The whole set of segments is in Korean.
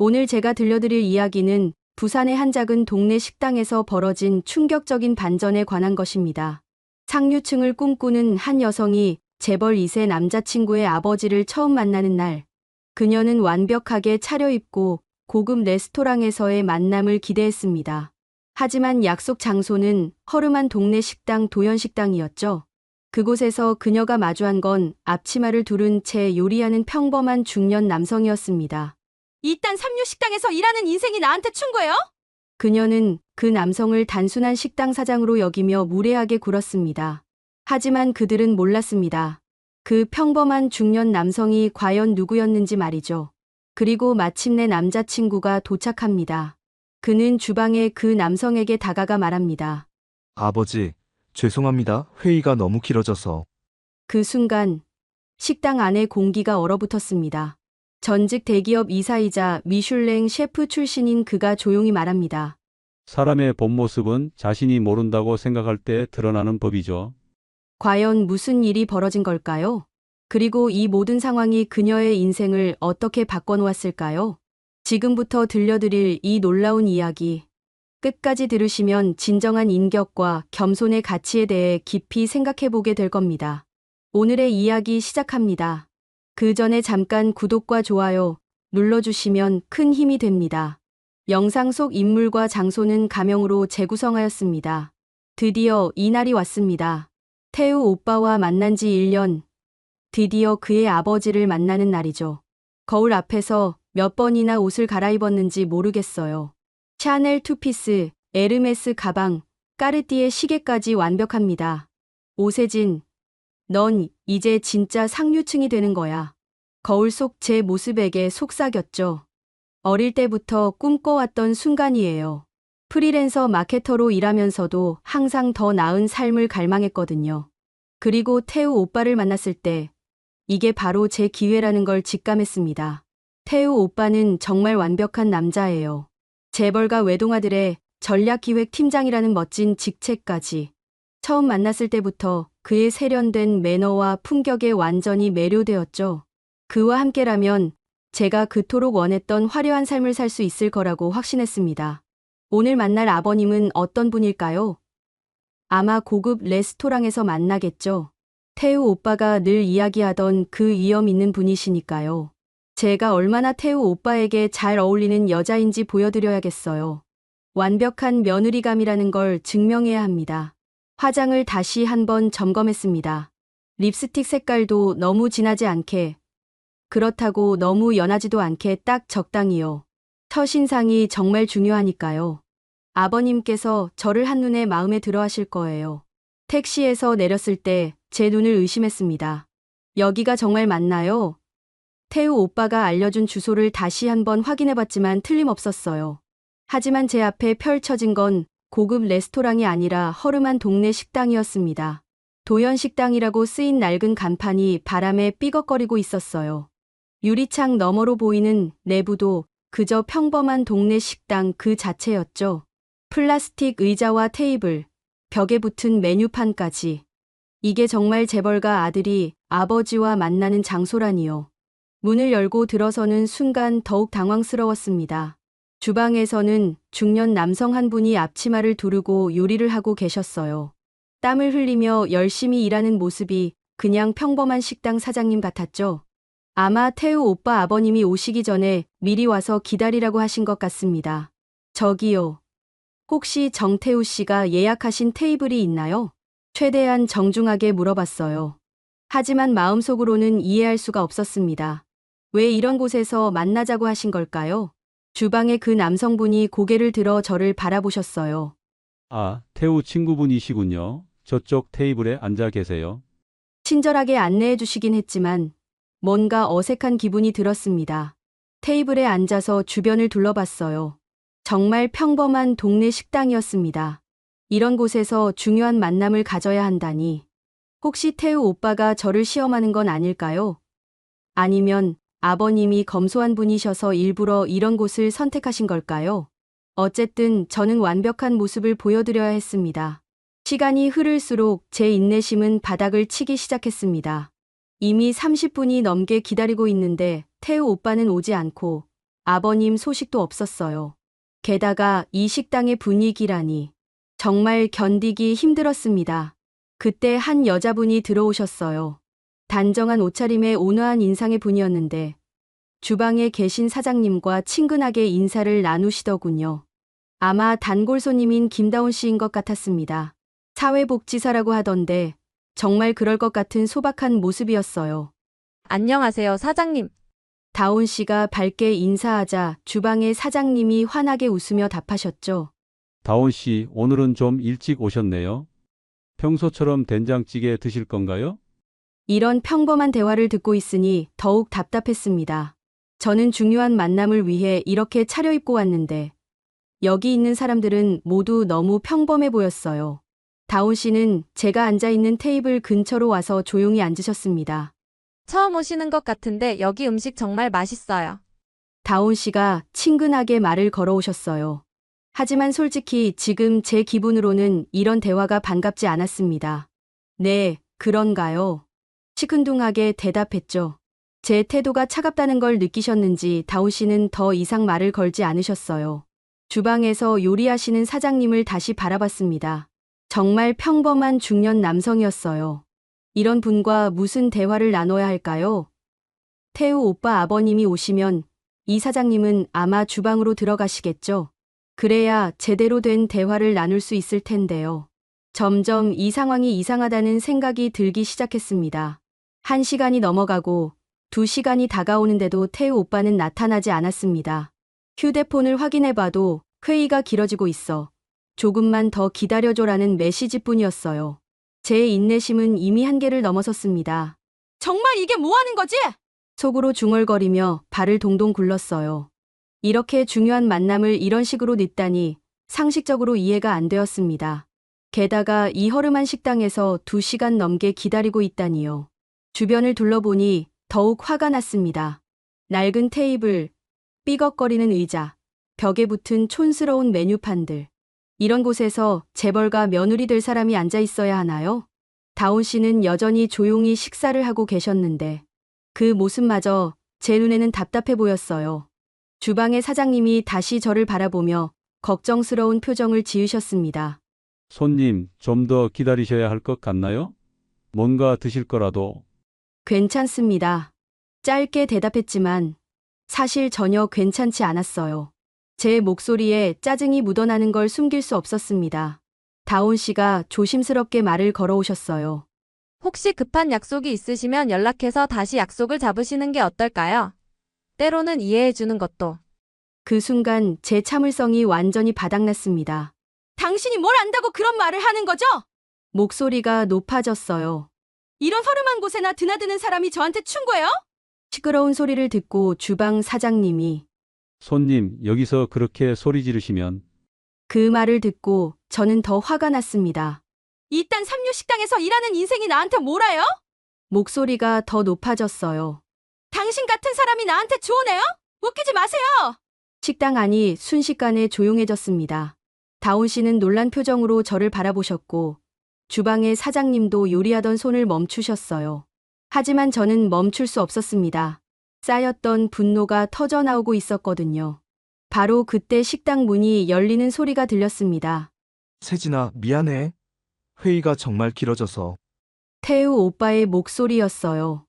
오늘 제가 들려드릴 이야기는 부산의 한 작은 동네 식당에서 벌어진 충격적인 반전에 관한 것입니다. 상류층을 꿈꾸는 한 여성이 재벌 2세 남자친구의 아버지를 처음 만나는 날, 그녀는 완벽하게 차려입고 고급 레스토랑에서의 만남을 기대했습니다. 하지만 약속 장소는 허름한 동네 식당 도연식당이었죠. 그곳에서 그녀가 마주한 건 앞치마를 두른 채 요리하는 평범한 중년 남성이었습니다. 이딴 삼류식당에서 일하는 인생이 나한테 충고예요? 그녀는 그 남성을 단순한 식당 사장으로 여기며 무례하게 굴었습니다. 하지만 그들은 몰랐습니다. 그 평범한 중년 남성이 과연 누구였는지 말이죠. 그리고 마침내 남자친구가 도착합니다. 그는 주방에 그 남성에게 다가가 말합니다. 아버지, 죄송합니다. 회의가 너무 길어져서. 그 순간 식당 안의 공기가 얼어붙었습니다. 전직 대기업 이사이자 미슐랭 셰프 출신인 그가 조용히 말합니다. 사람의 본 모습은 자신이 모른다고 생각할 때 드러나는 법이죠. 과연 무슨 일이 벌어진 걸까요? 그리고 이 모든 상황이 그녀의 인생을 어떻게 바꿔놓았을까요? 지금부터 들려드릴 이 놀라운 이야기. 끝까지 들으시면 진정한 인격과 겸손의 가치에 대해 깊이 생각해보게 될 겁니다. 오늘의 이야기 시작합니다. 그 전에 잠깐 구독과 좋아요 눌러주시면 큰 힘이 됩니다. 영상 속 인물과 장소는 가명으로 재구성하였습니다. 드디어 이날이 왔습니다. 태우 오빠와 만난 지 1년. 드디어 그의 아버지를 만나는 날이죠. 거울 앞에서 몇 번이나 옷을 갈아입었는지 모르겠어요. 샤넬 투피스, 에르메스 가방, 까르띠에 시계까지 완벽합니다. 오세진, 넌 이제 진짜 상류층이 되는 거야. 거울 속 제 모습에게 속삭였죠. 어릴 때부터 꿈꿔왔던 순간이에요. 프리랜서 마케터로 일하면서도 항상 더 나은 삶을 갈망했거든요. 그리고 태우 오빠를 만났을 때 이게 바로 제 기회라는 걸 직감했습니다. 태우 오빠는 정말 완벽한 남자예요. 재벌가 외동아들의 전략기획팀장이라는 멋진 직책까지. 처음 만났을 때부터 그의 세련된 매너와 품격에 완전히 매료되었죠. 그와 함께라면 제가 그토록 원했던 화려한 삶을 살 수 있을 거라고 확신했습니다. 오늘 만날 아버님은 어떤 분일까요? 아마 고급 레스토랑에서 만나겠죠. 태우 오빠가 늘 이야기하던 그 위험 있는 분이시니까요. 제가 얼마나 태우 오빠에게 잘 어울리는 여자인지 보여드려야겠어요. 완벽한 며느리감이라는 걸 증명해야 합니다. 화장을 다시 한번 점검했습니다. 립스틱 색깔도 너무 진하지 않게, 그렇다고 너무 연하지도 않게 딱 적당히요. 첫인상이 정말 중요하니까요. 아버님께서 저를 한눈에 마음에 들어 하실 거예요. 택시에서 내렸을 때 제 눈을 의심했습니다. 여기가 정말 맞나요? 태우 오빠가 알려준 주소를 다시 한번 확인해봤지만 틀림없었어요. 하지만 제 앞에 펼쳐진 건 고급 레스토랑이 아니라 허름한 동네 식당이었습니다. 도연식당이라고 쓰인 낡은 간판이 바람에 삐걱거리고 있었어요. 유리창 너머로 보이는 내부도 그저 평범한 동네 식당 그 자체였죠. 플라스틱 의자와 테이블, 벽에 붙은 메뉴판까지. 이게 정말 재벌가 아들이 아버지와 만나는 장소라니요. 문을 열고 들어서는 순간 더욱 당황스러웠습니다. 주방에서는 중년 남성 한 분이 앞치마를 두르고 요리를 하고 계셨어요. 땀을 흘리며 열심히 일하는 모습이 그냥 평범한 식당 사장님 같았죠. 아마 태우 오빠 아버님이 오시기 전에 미리 와서 기다리라고 하신 것 같습니다. 저기요. 혹시 정태우 씨가 예약하신 테이블이 있나요? 최대한 정중하게 물어봤어요. 하지만 마음속으로는 이해할 수가 없었습니다. 왜 이런 곳에서 만나자고 하신 걸까요? 주방에 그 남성분이 고개를 들어 저를 바라보셨어요. 아, 태우 친구분이시군요. 저쪽 테이블에 앉아 계세요. 친절하게 안내해 주시긴 했지만 뭔가 어색한 기분이 들었습니다. 테이블에 앉아서 주변을 둘러봤어요. 정말 평범한 동네 식당이었습니다. 이런 곳에서 중요한 만남을 가져야 한다니. 혹시 태우 오빠가 저를 시험하는 건 아닐까요? 아니면 아버님이 검소한 분이셔서 일부러 이런 곳을 선택하신 걸까요? 어쨌든 저는 완벽한 모습을 보여드려야 했습니다. 시간이 흐를수록 제 인내심은 바닥을 치기 시작했습니다. 이미 30분이 넘게 기다리고 있는데 태우 오빠는 오지 않고 아버님 소식도 없었어요. 게다가 이 식당의 분위기라니 정말 견디기 힘들었습니다. 그때 한 여자분이 들어오셨어요. 단정한 옷차림에 온화한 인상의 분이었는데 주방에 계신 사장님과 친근하게 인사를 나누시더군요. 아마 단골 손님인 김다운 씨인 것 같았습니다. 사회복지사라고 하던데 정말 그럴 것 같은 소박한 모습이었어요. 안녕하세요, 사장님. 다운 씨가 밝게 인사하자 주방의 사장님이 환하게 웃으며 답하셨죠. 다온 씨, 오늘은 좀 일찍 오셨네요. 평소처럼 된장찌개 드실 건가요? 이런 평범한 대화를 듣고 있으니 더욱 답답했습니다. 저는 중요한 만남을 위해 이렇게 차려입고 왔는데 여기 있는 사람들은 모두 너무 평범해 보였어요. 다운 씨는 제가 앉아있는 테이블 근처로 와서 조용히 앉으셨습니다. 처음 오시는 것 같은데 여기 음식 정말 맛있어요. 다운 씨가 친근하게 말을 걸어오셨어요. 하지만 솔직히 지금 제 기분으로는 이런 대화가 반갑지 않았습니다. 네, 그런가요? 시큰둥하게 대답했죠. 제 태도가 차갑다는 걸 느끼셨는지 다운 씨는 더 이상 말을 걸지 않으셨어요. 주방에서 요리하시는 사장님을 다시 바라봤습니다. 정말 평범한 중년 남성이었어요. 이런 분과 무슨 대화를 나눠야 할까요? 태우 오빠 아버님이 오시면 이 사장님은 아마 주방으로 들어가시겠죠. 그래야 제대로 된 대화를 나눌 수 있을 텐데요. 점점 이 상황이 이상하다는 생각이 들기 시작했습니다. 1시간이 넘어가고 2시간이 다가오는데도 태우 오빠는 나타나지 않았습니다. 휴대폰을 확인해봐도 회의가 길어지고 있어 조금만 더 기다려줘라는 메시지뿐이었어요. 제 인내심은 이미 한계를 넘어섰습니다. 정말 이게 뭐 하는 거지? 속으로 중얼거리며 발을 동동 굴렀어요. 이렇게 중요한 만남을 이런 식으로 늦다니 상식적으로 이해가 안 되었습니다. 게다가 이 허름한 식당에서 2시간 넘게 기다리고 있다니요. 주변을 둘러보니 더욱 화가 났습니다. 낡은 테이블, 삐걱거리는 의자, 벽에 붙은 촌스러운 메뉴판들. 이런 곳에서 재벌가 며느리 될 사람이 앉아 있어야 하나요? 다운 씨는 여전히 조용히 식사를 하고 계셨는데 그 모습마저 제 눈에는 답답해 보였어요. 주방의 사장님이 다시 저를 바라보며 걱정스러운 표정을 지으셨습니다. 손님, 좀 더 기다리셔야 할 것 같나요? 뭔가 드실 거라도. 괜찮습니다. 짧게 대답했지만 사실 전혀 괜찮지 않았어요. 제 목소리에 짜증이 묻어나는 걸 숨길 수 없었습니다. 다온 씨가 조심스럽게 말을 걸어오셨어요. 혹시 급한 약속이 있으시면 연락해서 다시 약속을 잡으시는 게 어떨까요? 때로는 이해해주는 것도. 그 순간 제 참을성이 완전히 바닥났습니다. 당신이 뭘 안다고 그런 말을 하는 거죠? 목소리가 높아졌어요. 이런 허름한 곳에나 드나드는 사람이 저한테 충고해요? 시끄러운 소리를 듣고 주방 사장님이 손님, 여기서 그렇게 소리 지르시면. 그 말을 듣고 저는 더 화가 났습니다. 이딴 삼류 식당에서 일하는 인생이 나한테 뭐라요? 목소리가 더 높아졌어요. 당신 같은 사람이 나한테 좋으네요? 웃기지 마세요. 식당 안이 순식간에 조용해졌습니다. 다온 씨는 놀란 표정으로 저를 바라보셨고 주방의 사장님도 요리하던 손을 멈추셨어요. 하지만 저는 멈출 수 없었습니다. 쌓였던 분노가 터져나오고 있었거든요. 바로 그때 식당 문이 열리는 소리가 들렸습니다. 세진아, 미안해. 회의가 정말 길어져서. 태우 오빠의 목소리였어요.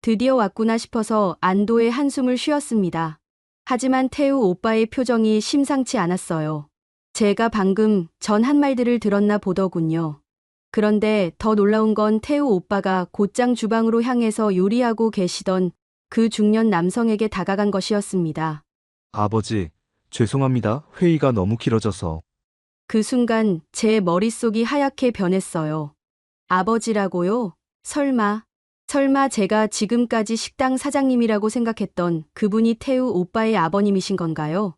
드디어 왔구나 싶어서 안도의 한숨을 쉬었습니다. 하지만 태우 오빠의 표정이 심상치 않았어요. 제가 방금 전 한 말들을 들었나 보더군요. 그런데 더 놀라운 건 태우 오빠가 곧장 주방으로 향해서 요리하고 계시던 그 중년 남성에게 다가간 것이었습니다. 아버지, 죄송합니다. 회의가 너무 길어져서. 그 순간 제 머릿속이 하얗게 변했어요. 아버지라고요? 설마 제가 지금까지 식당 사장님이라고 생각했던 그분이 태우 오빠의 아버님이신 건가요?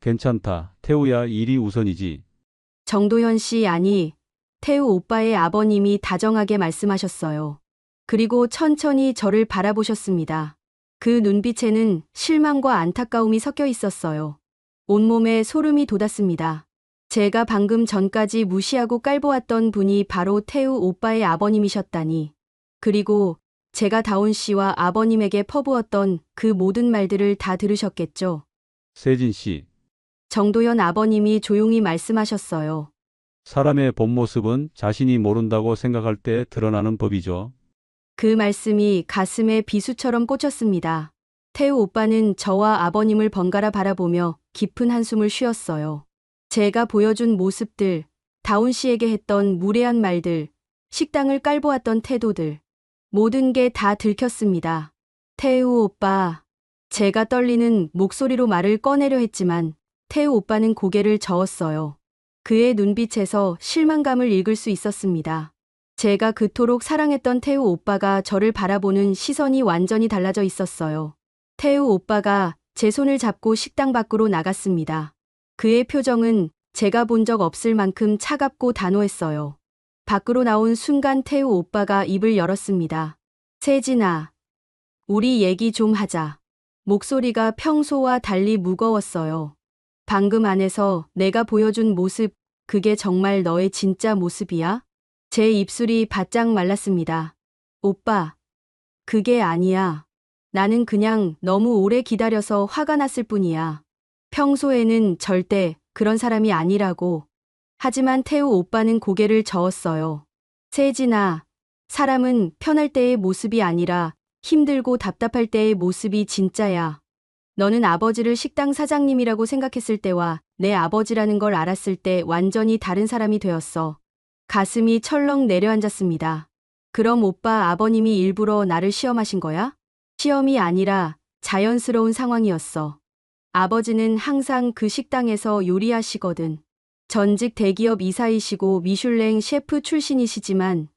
괜찮다. 태우야, 일이 우선이지. 정도현 씨 아니, 태우 오빠의 아버님이 다정하게 말씀하셨어요. 그리고 천천히 저를 바라보셨습니다. 그 눈빛에는 실망과 안타까움이 섞여 있었어요. 온몸에 소름이 돋았습니다. 제가 방금 전까지 무시하고 깔보았던 분이 바로 태우 오빠의 아버님이셨다니. 그리고 제가 다온 씨와 아버님에게 퍼부었던 그 모든 말들을 다 들으셨겠죠. 세진 씨, 정도현 아버님이 조용히 말씀하셨어요. 사람의 본 모습은 자신이 모른다고 생각할 때 드러나는 법이죠. 그 말씀이 가슴에 비수처럼 꽂혔습니다. 태우 오빠는 저와 아버님을 번갈아 바라보며 깊은 한숨을 쉬었어요. 제가 보여준 모습들, 다운 씨에게 했던 무례한 말들, 식당을 깔보았던 태도들, 모든 게 다 들켰습니다. 태우 오빠, 제가 떨리는 목소리로 말을 꺼내려 했지만 태우 오빠는 고개를 저었어요. 그의 눈빛에서 실망감을 읽을 수 있었습니다. 제가 그토록 사랑했던 태우 오빠가 저를 바라보는 시선이 완전히 달라져 있었어요. 태우 오빠가 제 손을 잡고 식당 밖으로 나갔습니다. 그의 표정은 제가 본 적 없을 만큼 차갑고 단호했어요. 밖으로 나온 순간 태우 오빠가 입을 열었습니다. 세진아, 우리 얘기 좀 하자. 목소리가 평소와 달리 무거웠어요. 방금 안에서 내가 보여준 모습, 그게 정말 너의 진짜 모습이야? 제 입술이 바짝 말랐습니다. 오빠, 그게 아니야. 나는 그냥 너무 오래 기다려서 화가 났을 뿐이야. 평소에는 절대 그런 사람이 아니라고. 하지만 태우 오빠는 고개를 저었어요. 세진아, 사람은 편할 때의 모습이 아니라 힘들고 답답할 때의 모습이 진짜야. 너는 아버지를 식당 사장님이라고 생각했을 때와 내 아버지라는 걸 알았을 때 완전히 다른 사람이 되었어. 가슴이 철렁 내려앉았습니다. 그럼 오빠 아버님이 일부러 나를 시험하신 거야? 시험이 아니라 자연스러운 상황이었어. 아버지는 항상 그 식당에서 요리하시거든. 전직 대기업 이사이시고 미슐랭 셰프 출신이시지만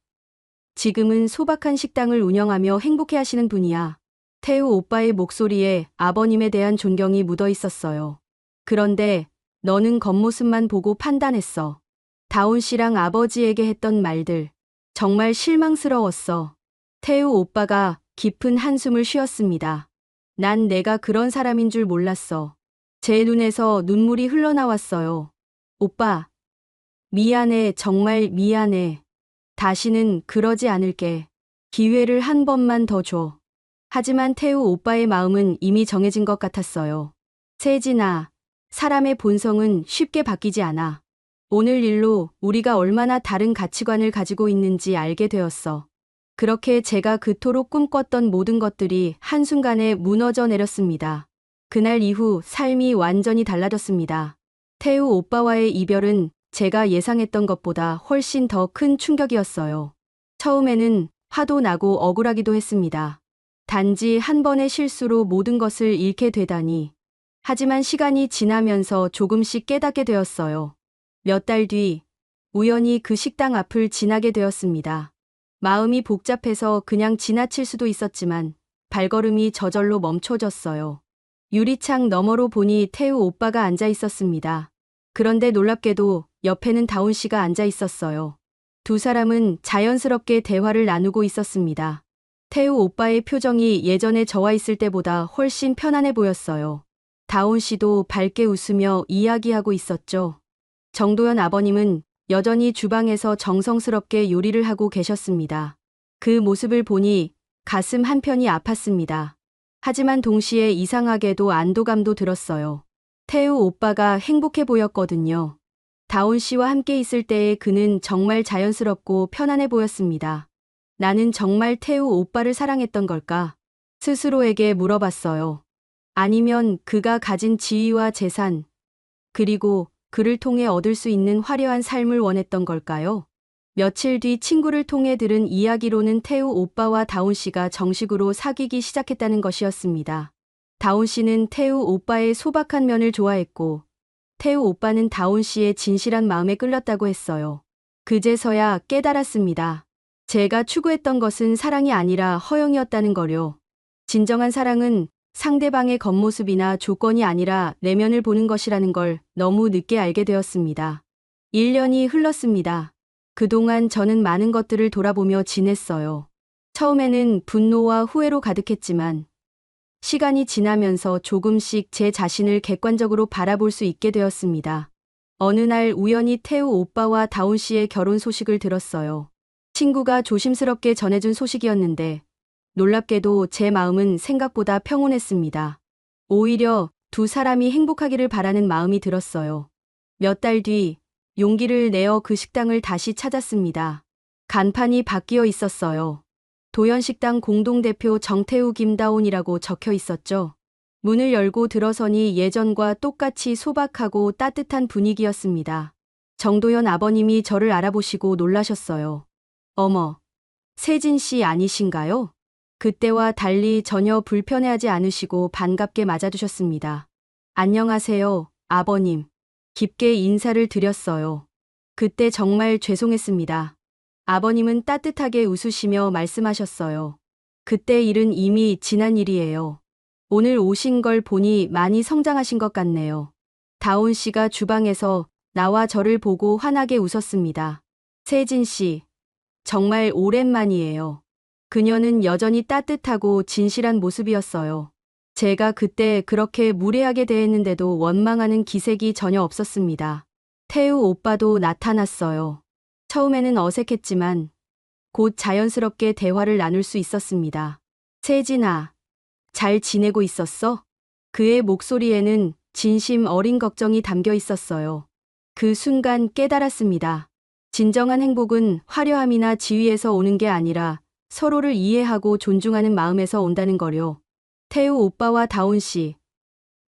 지금은 소박한 식당을 운영하며 행복해 하시는 분이야. 태우 오빠의 목소리에 아버님에 대한 존경이 묻어 있었어요. 그런데 너는 겉모습만 보고 판단했어. 다운 씨랑 아버지에게 했던 말들. 정말 실망스러웠어. 태우 오빠가 깊은 한숨을 쉬었습니다. 난 내가 그런 사람인 줄 몰랐어. 제 눈에서 눈물이 흘러나왔어요. 오빠, 미안해, 정말 미안해. 다시는 그러지 않을게. 기회를 한 번만 더 줘. 하지만 태우 오빠의 마음은 이미 정해진 것 같았어요. 세진아, 사람의 본성은 쉽게 바뀌지 않아. 오늘 일로 우리가 얼마나 다른 가치관을 가지고 있는지 알게 되었어. 그렇게 제가 그토록 꿈꿨던 모든 것들이 한순간에 무너져 내렸습니다. 그날 이후 삶이 완전히 달라졌습니다. 태우 오빠와의 이별은 제가 예상했던 것보다 훨씬 더 큰 충격이었어요. 처음에는 화도 나고 억울하기도 했습니다. 단지 한 번의 실수로 모든 것을 잃게 되다니. 하지만 시간이 지나면서 조금씩 깨닫게 되었어요. 몇 달 뒤, 우연히 그 식당 앞을 지나게 되었습니다. 마음이 복잡해서 그냥 지나칠 수도 있었지만 발걸음이 저절로 멈춰졌어요. 유리창 너머로 보니 태우 오빠가 앉아 있었습니다. 그런데 놀랍게도 옆에는 다운 씨가 앉아 있었어요. 두 사람은 자연스럽게 대화를 나누고 있었습니다. 태우 오빠의 표정이 예전에 저와 있을 때보다 훨씬 편안해 보였어요. 다운 씨도 밝게 웃으며 이야기하고 있었죠. 정도현 아버님은 여전히 주방에서 정성스럽게 요리를 하고 계셨습니다. 그 모습을 보니 가슴 한편이 아팠습니다. 하지만 동시에 이상하게도 안도감도 들었어요. 태우 오빠가 행복해 보였거든요. 다운 씨와 함께 있을 때의 그는 정말 자연스럽고 편안해 보였습니다. 나는 정말 태우 오빠를 사랑했던 걸까? 스스로에게 물어봤어요. 아니면 그가 가진 지위와 재산, 그리고 그를 통해 얻을 수 있는 화려한 삶을 원했던 걸까요? 며칠 뒤 친구를 통해 들은 이야기로는 태우 오빠와 다운 씨가 정식으로 사귀기 시작했다는 것이었습니다. 다운 씨는 태우 오빠의 소박한 면을 좋아했고, 태우 오빠는 다운 씨의 진실한 마음에 끌렸다고 했어요. 그제서야 깨달았습니다. 제가 추구했던 것은 사랑이 아니라 허영이었다는 거요. 진정한 사랑은 상대방의 겉모습이나 조건이 아니라 내면을 보는 것이라는 걸 너무 늦게 알게 되었습니다. 1년이 흘렀습니다. 그동안 저는 많은 것들을 돌아보며 지냈어요. 처음에는 분노와 후회로 가득했지만 시간이 지나면서 조금씩 제 자신을 객관적으로 바라볼 수 있게 되었습니다. 어느 날 우연히 태우 오빠와 다운 씨의 결혼 소식을 들었어요. 친구가 조심스럽게 전해준 소식이었는데 놀랍게도 제 마음은 생각보다 평온했습니다. 오히려 두 사람이 행복하기를 바라는 마음이 들었어요. 몇 달 뒤 용기를 내어 그 식당을 다시 찾았습니다. 간판이 바뀌어 있었어요. 도연식당 공동대표 정태우 김다온이라고 적혀 있었죠. 문을 열고 들어서니 예전과 똑같이 소박하고 따뜻한 분위기였습니다. 정도연 아버님이 저를 알아보시고 놀라셨어요. 어머, 세진 씨 아니신가요? 그때와 달리 전혀 불편해하지 않으시고 반갑게 맞아주셨습니다. 안녕하세요, 아버님. 깊게 인사를 드렸어요. 그때 정말 죄송했습니다. 아버님은 따뜻하게 웃으시며 말씀하셨어요. 그때 일은 이미 지난 일이에요. 오늘 오신 걸 보니 많이 성장하신 것 같네요. 다온 씨가 주방에서 나와 저를 보고 환하게 웃었습니다. 세진 씨, 정말 오랜만이에요. 그녀는 여전히 따뜻하고 진실한 모습이었어요. 제가 그때 그렇게 무례하게 대했는데도 원망하는 기색이 전혀 없었습니다. 태우 오빠도 나타났어요. 처음에는 어색했지만 곧 자연스럽게 대화를 나눌 수 있었습니다. 세진아, 잘 지내고 있었어? 그의 목소리에는 진심 어린 걱정이 담겨 있었어요. 그 순간 깨달았습니다. 진정한 행복은 화려함이나 지위에서 오는 게 아니라 서로를 이해하고 존중하는 마음에서 온다는 거요. 태우 오빠와 다온 씨,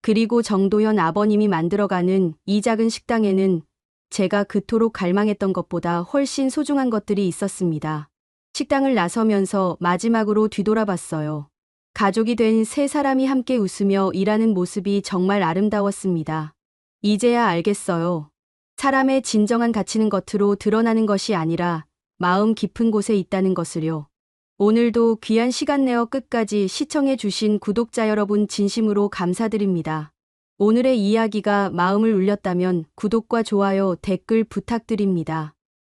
그리고 정도현 아버님이 만들어가는 이 작은 식당에는 제가 그토록 갈망했던 것보다 훨씬 소중한 것들이 있었습니다. 식당을 나서면서 마지막으로 뒤돌아봤어요. 가족이 된 세 사람이 함께 웃으며 일하는 모습이 정말 아름다웠습니다. 이제야 알겠어요. 사람의 진정한 가치는 겉으로 드러나는 것이 아니라 마음 깊은 곳에 있다는 것을요. 오늘도 귀한 시간 내어 끝까지 시청해 주신 구독자 여러분 진심으로 감사드립니다. 오늘의 이야기가 마음을 울렸다면 구독과 좋아요, 댓글 부탁드립니다.